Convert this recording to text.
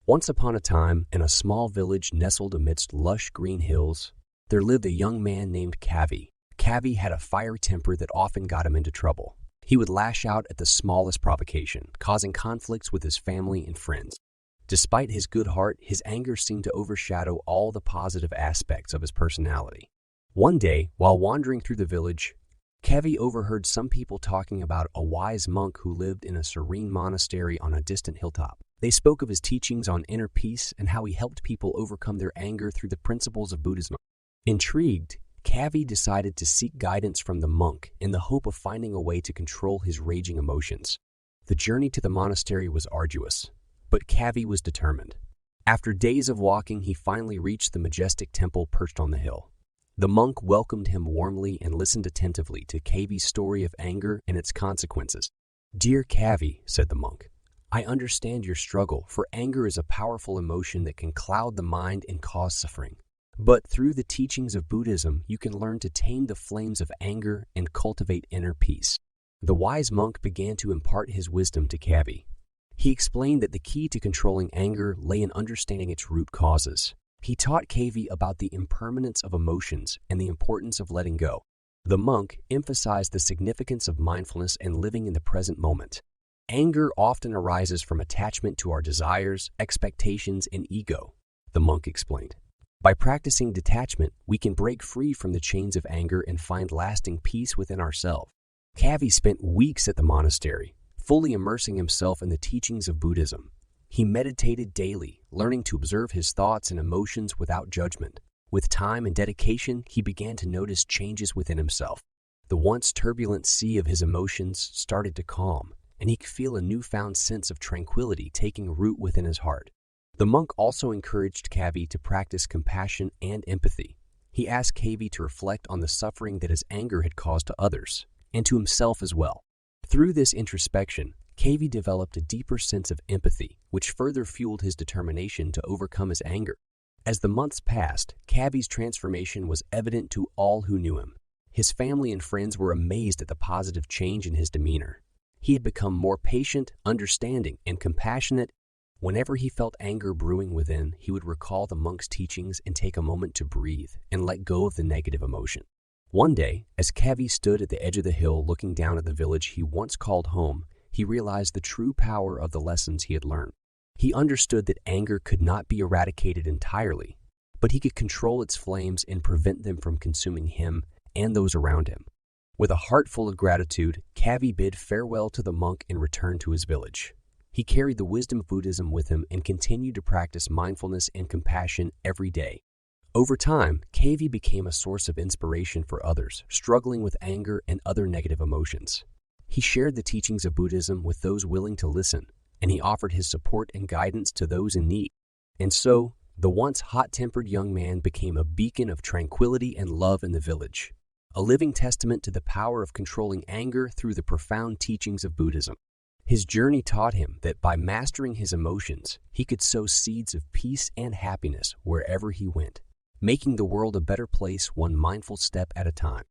Once upon a time, in a small village nestled amidst lush green hills, there lived a young man named Kavi. Kavi had a fiery temper that often got him into trouble. He would lash out at the smallest provocation, causing conflicts with his family and friends. Despite his good heart, his anger seemed to overshadow all the positive aspects of his personality. One day, while wandering through the village, Kavi overheard some people talking about a wise monk who lived in a serene monastery on a distant hilltop. They spoke of his teachings on inner peace and how he helped people overcome their anger through the principles of Buddhism. Intrigued, Kavi decided to seek guidance from the monk in the hope of finding a way to control his raging emotions. The journey to the monastery was arduous, but Kavi was determined. After days of walking, he finally reached the majestic temple perched on the hill. The monk welcomed him warmly and listened attentively to Kavi's story of anger and its consequences. "Dear Kavi," said the monk, "I understand your struggle, for anger is a powerful emotion that can cloud the mind and cause suffering. But through the teachings of Buddhism, you can learn to tame the flames of anger and cultivate inner peace." The wise monk began to impart his wisdom to Kavi. He explained that the key to controlling anger lay in understanding its root causes. He taught Kavi about the impermanence of emotions and the importance of letting go. The monk emphasized the significance of mindfulness and living in the present moment. Anger often arises from attachment to our desires, expectations, and ego, the monk explained. By practicing detachment, we can break free from the chains of anger and find lasting peace within ourselves. Kavi spent weeks at the monastery, fully immersing himself in the teachings of Buddhism. He meditated daily, learning to observe his thoughts and emotions without judgment. With time and dedication, he began to notice changes within himself. The once turbulent sea of his emotions started to calm, and he could feel a newfound sense of tranquility taking root within his heart. The monk also encouraged Kavi to practice compassion and empathy. He asked Kavi to reflect on the suffering that his anger had caused to others, and to himself as well. Through this introspection, Kavi developed a deeper sense of empathy, which further fueled his determination to overcome his anger. As the months passed, Kavi's transformation was evident to all who knew him. His family and friends were amazed at the positive change in his demeanor. He had become more patient, understanding, and compassionate. Whenever he felt anger brewing within, he would recall the monk's teachings and take a moment to breathe and let go of the negative emotion. One day, as Kavi stood at the edge of the hill looking down at the village he once called home, he realized the true power of the lessons he had learned. He understood that anger could not be eradicated entirely, but he could control its flames and prevent them from consuming him and those around him. With a heart full of gratitude, Kavi bid farewell to the monk and returned to his village. He carried the wisdom of Buddhism with him and continued to practice mindfulness and compassion every day. Over time, Kavi became a source of inspiration for others struggling with anger and other negative emotions. He shared the teachings of Buddhism with those willing to listen, and he offered his support and guidance to those in need. And so, the once hot-tempered young man became a beacon of tranquility and love in the village, a living testament to the power of controlling anger through the profound teachings of Buddhism. His journey taught him that by mastering his emotions, he could sow seeds of peace and happiness wherever he went, making the world a better place one mindful step at a time.